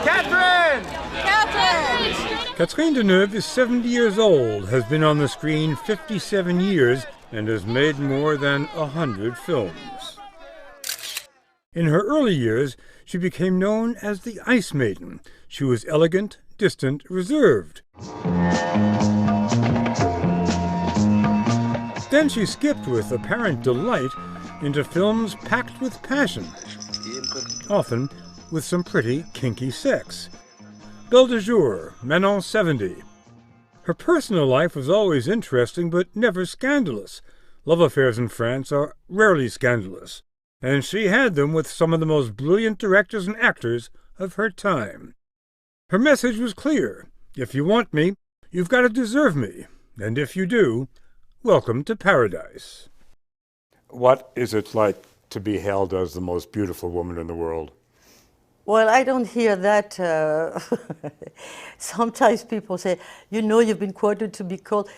Catherine! Catherine! Catherine Deneuve is 70 years old, has been on the screen 57 years, and has made more than 100 films. In her early years, she became known as the Ice Maiden. She was elegant, distant, reserved. Then she skipped with apparent delight into films packed with passion, often with some pretty kinky sex. Belle de Jour, Manon 70. Her personal life was always interesting but never scandalous. Love affairs in France are rarely scandalous, and she had them with some of the most brilliant directors and actors of her time. Her message was clear. If you want me, you've got to deserve me, and if you do, welcome to paradise. What is it like to be hailed as the most beautiful woman in the world? Well, I don't hear that. Sometimes people say, you've been quoted to be called.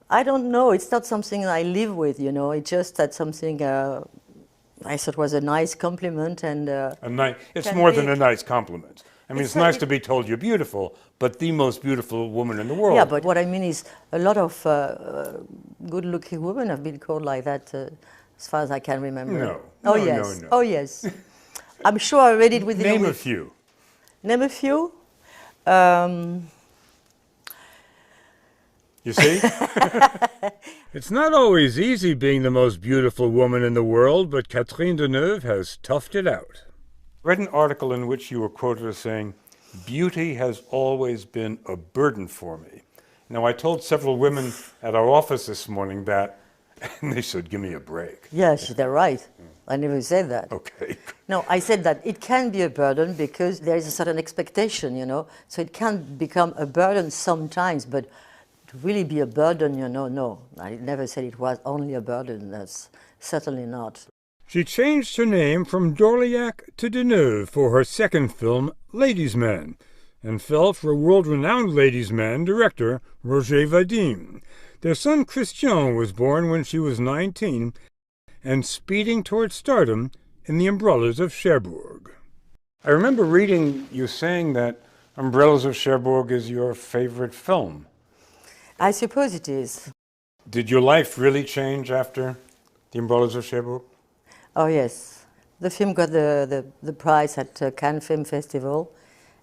I don't know. It's not something I live with, It's just that something I thought was a nice compliment. And it's more than a nice compliment. I mean, it's nice to be told you're beautiful, but the most beautiful woman in the world. Yeah, but what I mean is a lot of good-looking women have been called like that, as far as I can remember. No. Oh, no, yes. No. Oh, yes. I'm sure I read it within Name a week. a few. Name a few? You see? It's not always easy being the most beautiful woman in the world, but Catherine Deneuve has toughed it out. I read an article in which you were quoted as saying, "Beauty has always been a burden for me." Now, I told several women at our office this morning that, and they said, "Give me a break." Yes, they're right. I never said that. Okay. No, I said that it can be a burden because there is a certain expectation, So it can become a burden sometimes, but to really be a burden, no. I never said it was only a burden. That's certainly not. She changed her name from d'Orléac to Deneuve for her second film, Ladies' Man, and fell for world-renowned ladies' man director Roger Vadim. Their son Christian was born when she was 19 and speeding toward stardom in The Umbrellas of Cherbourg. I remember reading you saying that Umbrellas of Cherbourg is your favorite film. I suppose it is. Did your life really change after The Umbrellas of Cherbourg? Oh, yes. The film got the prize at Cannes Film Festival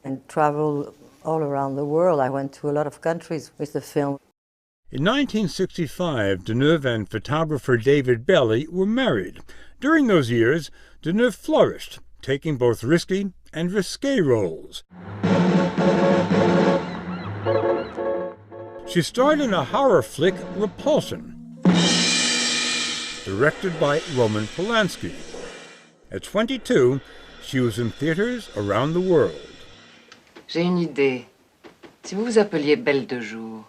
and traveled all around the world. I went to a lot of countries with the film. In 1965, Deneuve and photographer David Bailey were married. During those years, Deneuve flourished, taking both risky and risque roles. She starred in a horror flick, Repulsion, directed by Roman Polanski. At 22, she was in theaters around the world. J'ai une idée. Si vous vous appeliez Belle de Jour.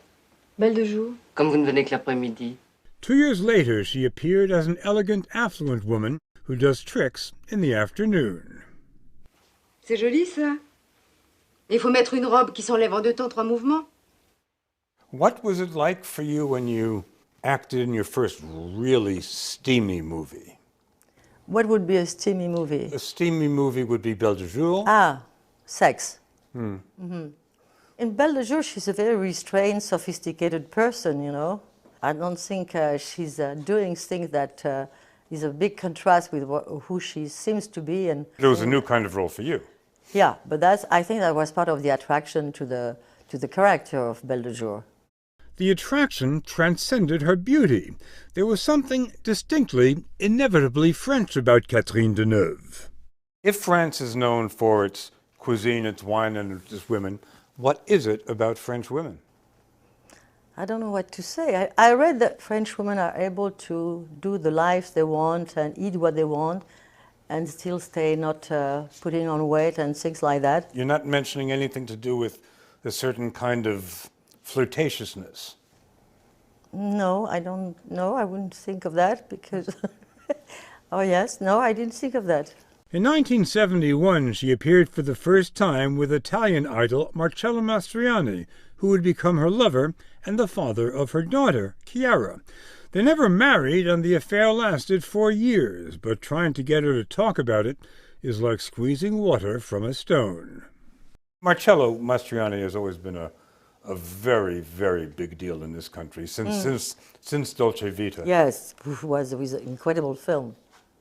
Belle de Jour? Comme vous ne venez que l'après-midi. 2 years later, she appeared as an elegant, affluent woman who does tricks in the afternoon. C'est joli, ça. Il faut mettre une robe qui s'enlève en 2 temps, 3 mouvements. What was it like for you when you acted in your first really steamy movie? What would be a steamy movie? A steamy movie would be Belle de Jour. Ah, sex. Mm-hmm. In Belle de Jour, she's a very restrained, sophisticated person, I don't think she's doing things that is a big contrast with who she seems to be. And it was a new kind of role for you. Yeah, but I think that was part of the attraction to the character of Belle de Jour. The attraction transcended her beauty. There was something distinctly, inevitably French about Catherine Deneuve. If France is known for its cuisine, its wine, and its women, what is it about French women? I don't know what to say. I read that French women are able to do the life they want and eat what they want and still stay not putting on weight and things like that. You're not mentioning anything to do with a certain kind of flirtatiousness. No, I don't know. I wouldn't think of that because... Oh, yes. No, I didn't think of that. In 1971, she appeared for the first time with Italian idol Marcello Mastroianni, who would become her lover and the father of her daughter, Chiara. They never married, and the affair lasted 4 years, but trying to get her to talk about it is like squeezing water from a stone. Marcello Mastroianni has always been a very, very big deal in this country since Dolce Vita. Yes, it was an incredible film.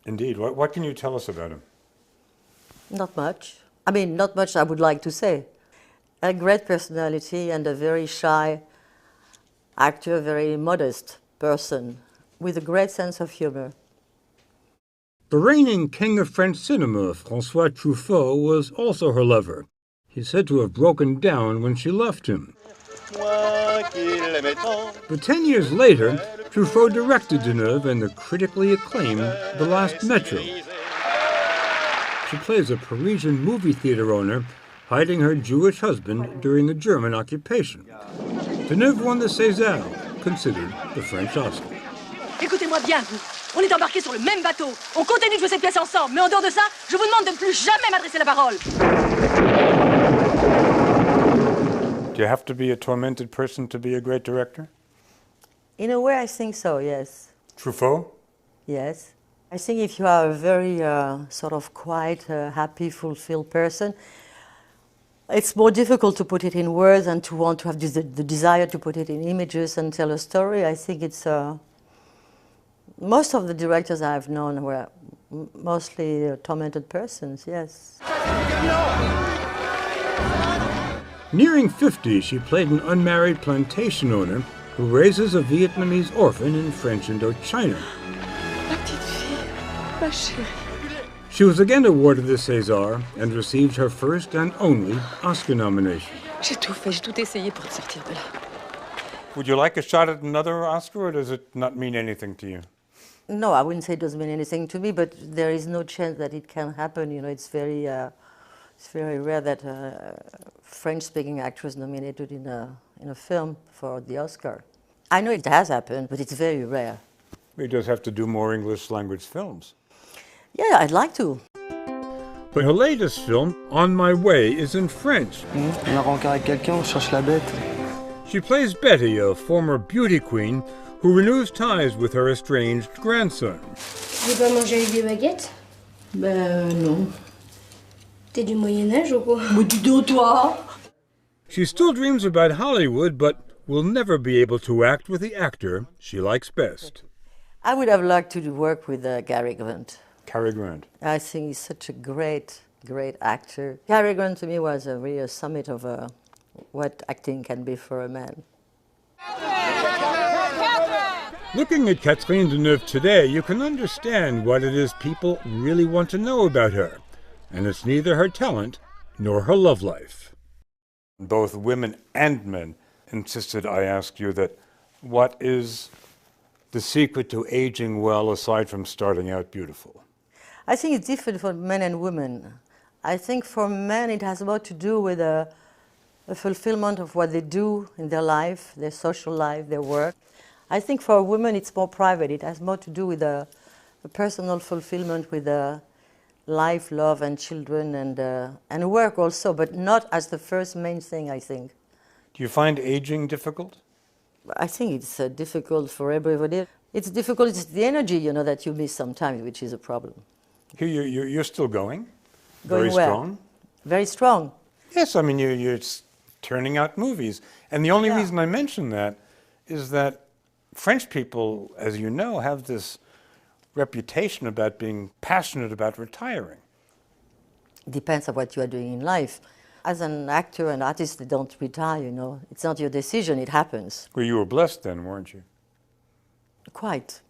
Indeed. What can you tell us about him? Not much. I mean, not much I would like to say. A great personality and a very shy actor, very modest person with a great sense of humor. The reigning king of French cinema, François Truffaut, was also her lover. He's said to have broken down when she left him. But 10 years later, Truffaut directed Deneuve in the critically acclaimed The Last Metro. She plays a Parisian movie theater owner hiding her Jewish husband during the German occupation. Deneuve won the César, considered the French Oscar. Écoutez-moi bien, vous. On est embarqués sur le même bateau. On continue de jouer cette pièce ensemble. Mais en dehors de ça, je vous demande de ne plus jamais m'adresser la parole. Do you have to be a tormented person to be a great director? In a way, I think so, yes. Truffaut? Yes. I think if you are a very sort of quiet, happy, fulfilled person, it's more difficult to put it in words and to want to have the desire to put it in images and tell a story. I think it's... most of the directors I've known were mostly tormented persons, yes. Nearing 50, she played an unmarried plantation owner who raises a Vietnamese orphan in French Indochina. Ma petite fille, ma chérie. She was again awarded the César and received her first and only Oscar nomination. J'ai tout fait, j'ai tout essayé pour te sortir de là. Would you like a shot at another Oscar, or does it not mean anything to you? No, I wouldn't say it doesn't mean anything to me, but there is no chance that it can happen. You know, it's very rare that a French-speaking actress nominated in a film for the Oscar. I know it has happened, but it's very rare. We just have to do more English-language films. Yeah, I'd like to. But her latest film, On My Way, is in French. On a rencard avec quelqu'un, on cherche la bête. She plays Betty, a former beauty queen, who renews ties with her estranged grandson. Tu veux pas manger les vieux baguettes? Ben non. T'es du Moyen-Âge ou quoi? Mais dis donc, toi! She still dreams about Hollywood, but will never be able to act with the actor she likes best. I would have liked to work with Cary Grant. Cary Grant. I think he's such a great, great actor. Cary Grant to me was a real summit of what acting can be for a man. Looking at Catherine Deneuve today, you can understand what it is people really want to know about her. And it's neither her talent nor her love life. Both women and men insisted I ask you that what is the secret to aging well aside from starting out beautiful? I think it's different for men and women. I think for men it has more to do with a fulfillment of what they do in their life, their social life, their work. I think for women it's more private. It has more to do with a personal fulfillment with life, love, and children, and work also, but not as the first main thing, I think. Do you find aging difficult? I think it's difficult for everybody. It's difficult, it's the energy, you know, that you miss sometimes, which is a problem. Here you're still going? Going Very where? strong? Very strong. Yes, I mean, you're turning out movies. And the only reason I mention that is that French people, as you know, have this reputation about being passionate about retiring. It depends on what you are doing in life. As an actor and artist, they don't retire, you know. It's not your decision, it happens. Well, you were blessed then, weren't you? Quite.